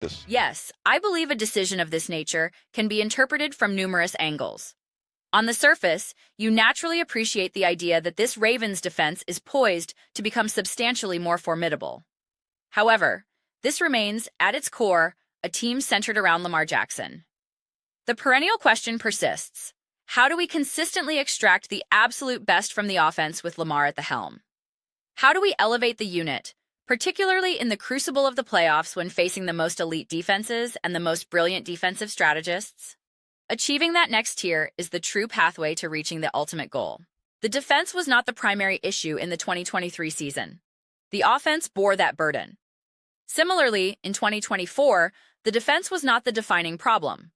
This. Yes, I believe a decision of this nature can be interpreted from numerous angles. On the surface, you naturally appreciate the idea that this Ravens defense is poised to become substantially more formidable. However, this remains, at its core, a team centered around Lamar Jackson. The perennial question persists. How do we consistently extract the absolute best from the offense with Lamar at the helm? How do we elevate the unit, particularly in the crucible of the playoffs when facing the most elite defenses and the most brilliant defensive strategists? Achieving that next tier is the true pathway to reaching the ultimate goal. The defense was not the primary issue in the 2023 season. The offense bore that burden. Similarly, in 2024, the defense was not the defining problem.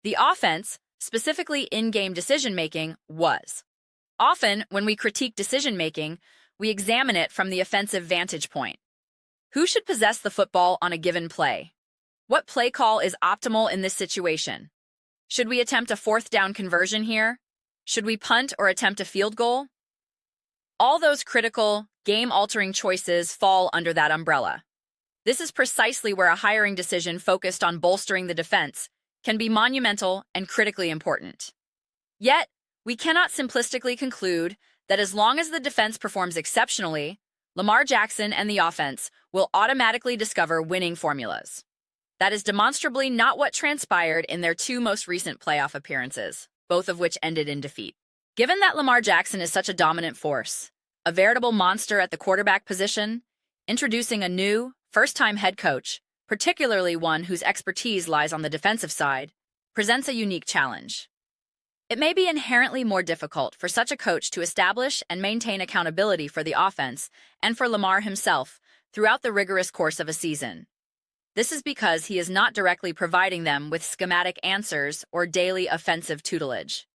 The offense, specifically in-game decision-making, was. Often, when we critique decision-making, we examine it from the offensive vantage point. Who should possess the football on a given play? What play call is optimal in this situation? Should we attempt a fourth down conversion here? Should we punt or attempt a field goal? All those critical, game-altering choices fall under that umbrella. This is precisely where a hiring decision focused on bolstering the defense can be monumental and critically important. Yet, we cannot simplistically conclude that as long as the defense performs exceptionally, Lamar Jackson and the offense will automatically discover winning formulas. That is demonstrably not what transpired in their two most recent playoff appearances, both of which ended in defeat. Given that Lamar Jackson is such a dominant force, a veritable monster at the quarterback position, introducing a new, first-time head coach, particularly one whose expertise lies on the defensive side, presents a unique challenge. It may be inherently more difficult for such a coach to establish and maintain accountability for the offense and for Lamar himself throughout the rigorous course of a season. This is because he is not directly providing them with schematic answers or daily offensive tutelage.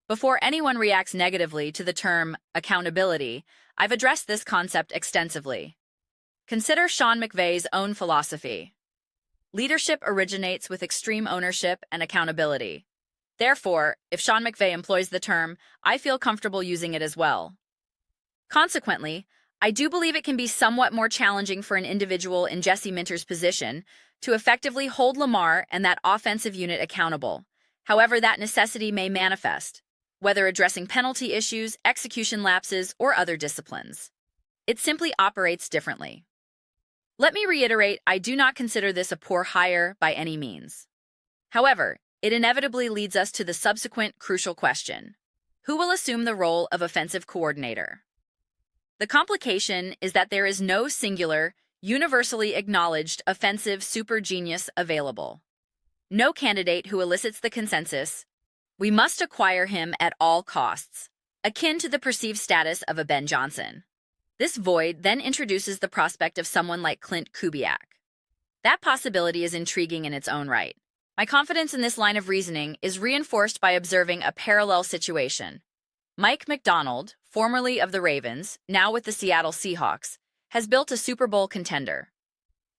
Before anyone reacts negatively to the term accountability, I've addressed this concept extensively. Consider Sean McVay's own philosophy. Leadership originates with extreme ownership and accountability. Therefore, if Sean McVay employs the term, I feel comfortable using it as well. Consequently, I do believe it can be somewhat more challenging for an individual in Jesse Minter's position to effectively hold Lamar and that offensive unit accountable, however that necessity may manifest, whether addressing penalty issues, execution lapses, or other disciplines. It simply operates differently. Let me reiterate, I do not consider this a poor hire by any means. However, it inevitably leads us to the subsequent crucial question: who will assume the role of offensive coordinator? The complication is that there is no singular, universally acknowledged offensive super genius available. No candidate who elicits the consensus, "We must acquire him at all costs," akin to the perceived status of a Ben Johnson. This void then introduces the prospect of someone like Clint Kubiak. That possibility is intriguing in its own right. My confidence in this line of reasoning is reinforced by observing a parallel situation. Mike Macdonald, formerly of the Ravens, now with the Seattle Seahawks, has built a Super Bowl contender.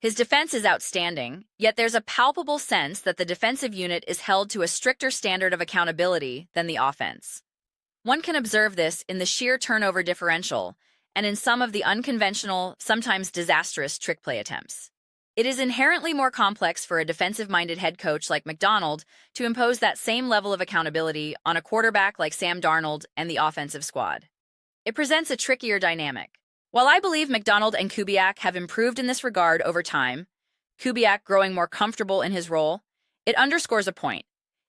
His defense is outstanding, yet there's a palpable sense that the defensive unit is held to a stricter standard of accountability than the offense. One can observe this in the sheer turnover differential and in some of the unconventional, sometimes disastrous trick play attempts. It is inherently more complex for a defensive-minded head coach like Macdonald to impose that same level of accountability on a quarterback like Sam Darnold and the offensive squad. It presents a trickier dynamic. While I believe Macdonald and Kubiak have improved in this regard over time, Kubiak growing more comfortable in his role, it underscores a point.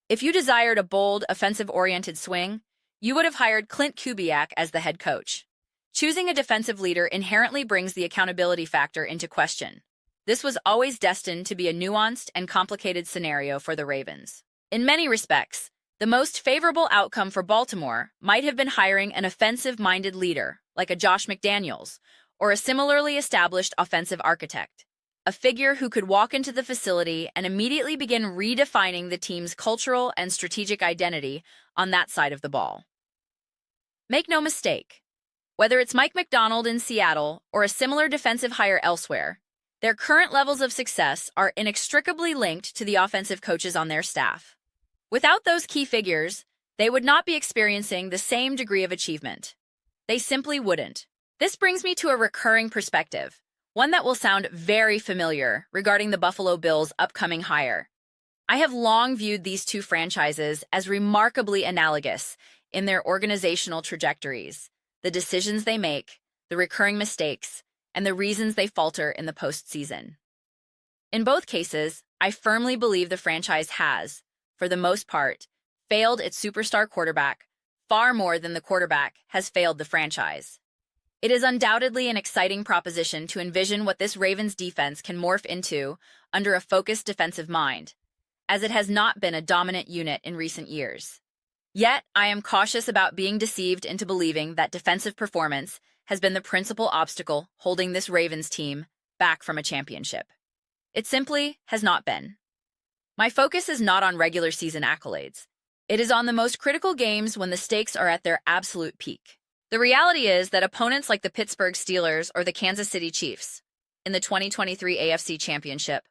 If you desired a bold, offensive-oriented swing, you would have hired Clint Kubiak as the head coach. Choosing a defensive leader inherently brings the accountability factor into question. This was always destined to be a nuanced and complicated scenario for the Ravens. In many respects, the most favorable outcome for Baltimore might have been hiring an offensive-minded leader, like a Josh McDaniels, or a similarly established offensive architect, a figure who could walk into the facility and immediately begin redefining the team's cultural and strategic identity on that side of the ball. Make no mistake, whether it's Mike Macdonald in Seattle or a similar defensive hire elsewhere, their current levels of success are inextricably linked to the offensive coaches on their staff. Without those key figures, they would not be experiencing the same degree of achievement. They simply wouldn't. This brings me to a recurring perspective, one that will sound very familiar regarding the Buffalo Bills' upcoming hire. I have long viewed these two franchises as remarkably analogous in their organizational trajectories, the decisions they make, the recurring mistakes, and the reasons they falter in the postseason. In both cases, I firmly believe the franchise has, for the most part, failed its superstar quarterback far more than the quarterback has failed the franchise. It is undoubtedly an exciting proposition to envision what this Ravens defense can morph into under a focused defensive mind, as it has not been a dominant unit in recent years. Yet, I am cautious about being deceived into believing that defensive performance has been the principal obstacle holding this Ravens team back from a championship. It simply has not been. My focus is not on regular season accolades. It is on the most critical games when the stakes are at their absolute peak. The reality is that opponents like the Pittsburgh Steelers or the Kansas City Chiefs in the 2023 AFC Championship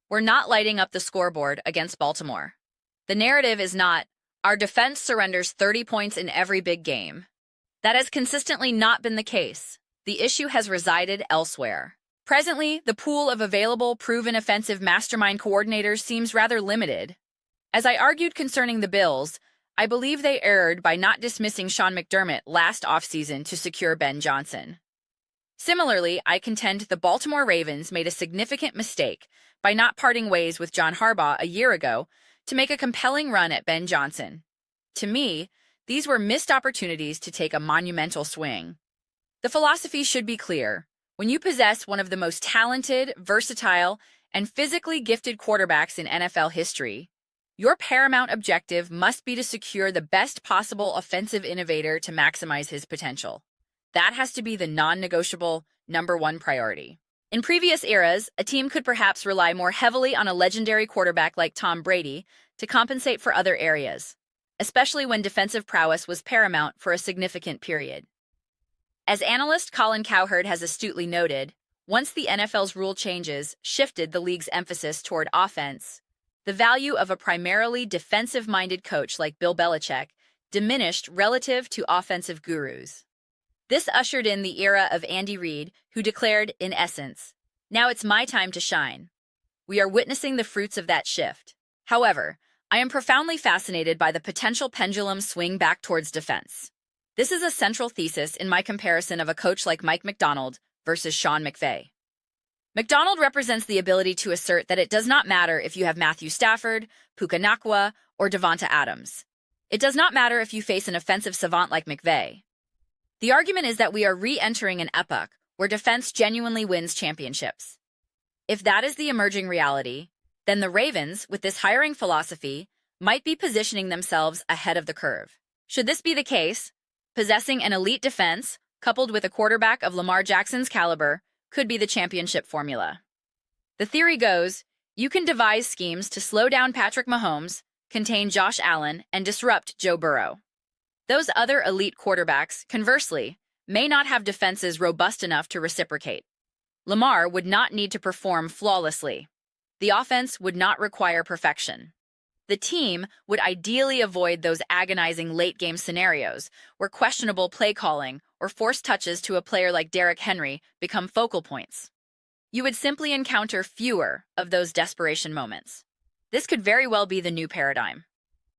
were not lighting up the scoreboard against Baltimore. The narrative is not, our defense surrenders 30 points in every big game. That has consistently not been the case. The issue has resided elsewhere. Presently, the pool of available, proven offensive mastermind coordinators seems rather limited. As I argued concerning the Bills, I believe they erred by not dismissing Sean McDermott last offseason to secure Ben Johnson. Similarly, I contend the Baltimore Ravens made a significant mistake by not parting ways with John Harbaugh a year ago to make a compelling run at Ben Johnson. To me, these were missed opportunities to take a monumental swing. The philosophy should be clear. When you possess one of the most talented, versatile, and physically gifted quarterbacks in NFL history, your paramount objective must be to secure the best possible offensive innovator to maximize his potential. That has to be the non-negotiable #1 priority. In previous eras, a team could perhaps rely more heavily on a legendary quarterback like Tom Brady to compensate for other areas, especially when defensive prowess was paramount for a significant period. As analyst Colin Cowherd has astutely noted, once the NFL's rule changes shifted the league's emphasis toward offense, the value of a primarily defensive-minded coach like Bill Belichick diminished relative to offensive gurus. This ushered in the era of Andy Reid, who declared, in essence, "Now it's my time to shine." We are witnessing the fruits of that shift. However, I am profoundly fascinated by the potential pendulum swing back towards defense. This is a central thesis in my comparison of a coach like Mike Macdonald versus Sean McVay. Macdonald represents the ability to assert that it does not matter if you have Matthew Stafford, Puka Nacua, or Devonta Adams. It does not matter if you face an offensive savant like McVay. The argument is that we are re-entering an epoch where defense genuinely wins championships. If that is the emerging reality, then the Ravens, with this hiring philosophy, might be positioning themselves ahead of the curve. Should this be the case, possessing an elite defense, coupled with a quarterback of Lamar Jackson's caliber, could be the championship formula. The theory goes, you can devise schemes to slow down Patrick Mahomes, contain Josh Allen, and disrupt Joe Burrow. Those other elite quarterbacks, conversely, may not have defenses robust enough to reciprocate. Lamar would not need to perform flawlessly. The offense would not require perfection. The team would ideally avoid those agonizing late-game scenarios where questionable play calling or forced touches to a player like Derrick Henry become focal points. You would simply encounter fewer of those desperation moments. This could very well be the new paradigm.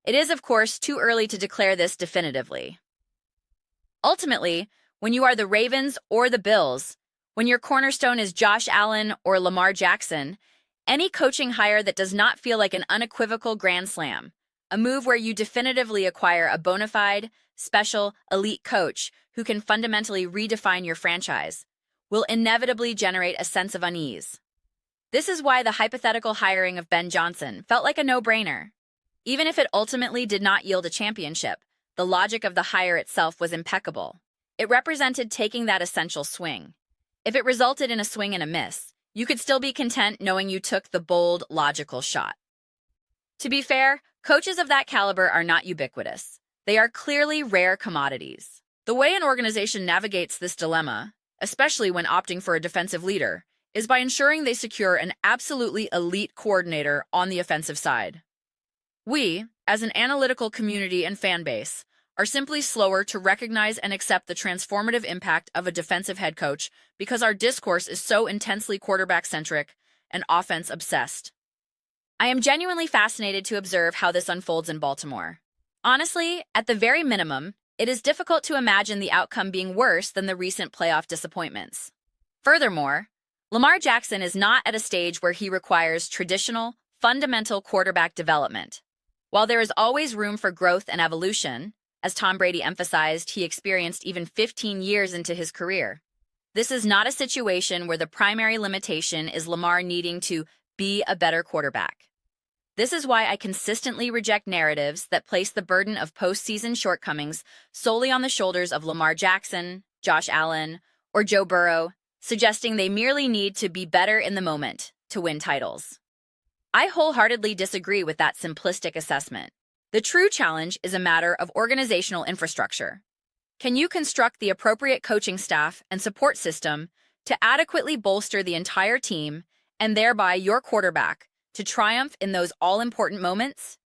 It is, of course, too early to declare this definitively. Ultimately, when you are the Ravens or the Bills, when your cornerstone is Josh Allen or Lamar Jackson, any coaching hire that does not feel like an unequivocal grand slam, a move where you definitively acquire a bona fide, special, elite coach who can fundamentally redefine your franchise, will inevitably generate a sense of unease. This is why the hypothetical hiring of Ben Johnson felt like a no-brainer. Even if it ultimately did not yield a championship, the logic of the hire itself was impeccable. It represented taking that essential swing. If it resulted in a swing and a miss, you could still be content knowing you took the bold, logical shot. To be fair, coaches of that caliber are not ubiquitous. They are clearly rare commodities. The way an organization navigates this dilemma, especially when opting for a defensive leader, is by ensuring they secure an absolutely elite coordinator on the offensive side. We, as an analytical community and fan base, are simply slower to recognize and accept the transformative impact of a defensive head coach because our discourse is so intensely quarterback-centric and offense-obsessed. I am genuinely fascinated to observe how this unfolds in Baltimore. Honestly, at the very minimum, it is difficult to imagine the outcome being worse than the recent playoff disappointments. Furthermore, Lamar Jackson is not at a stage where he requires traditional, fundamental quarterback development. While there is always room for growth and evolution, as Tom Brady emphasized, he experienced even 15 years into his career. This is not a situation where the primary limitation is Lamar needing to be a better quarterback. This is why I consistently reject narratives that place the burden of postseason shortcomings solely on the shoulders of Lamar Jackson, Josh Allen, or Joe Burrow, suggesting they merely need to be better in the moment to win titles. I wholeheartedly disagree with that simplistic assessment. The true challenge is a matter of organizational infrastructure. Can you construct the appropriate coaching staff and support system to adequately bolster the entire team and thereby your quarterback to triumph in those all-important moments?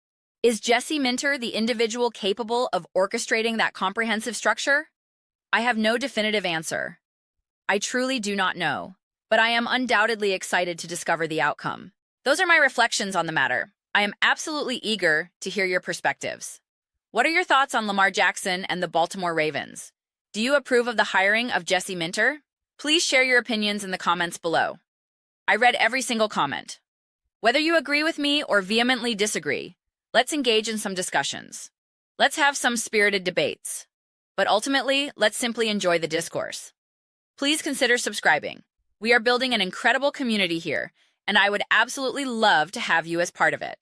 Is Jesse Minter the individual capable of orchestrating that comprehensive structure? I have no definitive answer. I truly do not know, but I am undoubtedly excited to discover the outcome. Those are my reflections on the matter. I am absolutely eager to hear your perspectives. What are your thoughts on Lamar Jackson and the Baltimore Ravens? Do you approve of the hiring of Jesse Minter? Please share your opinions in the comments below. I read every single comment. Whether you agree with me or vehemently disagree, let's engage in some discussions. Let's have some spirited debates. But ultimately, let's simply enjoy the discourse. Please consider subscribing. We are building an incredible community here, and I would absolutely love to have you as part of it.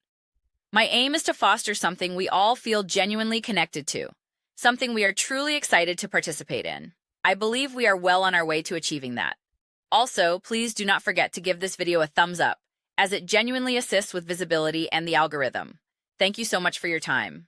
My aim is to foster something we all feel genuinely connected to, something we are truly excited to participate in. I believe we are well on our way to achieving that. Also, please do not forget to give this video a thumbs up, as it genuinely assists with visibility and the algorithm. Thank you so much for your time.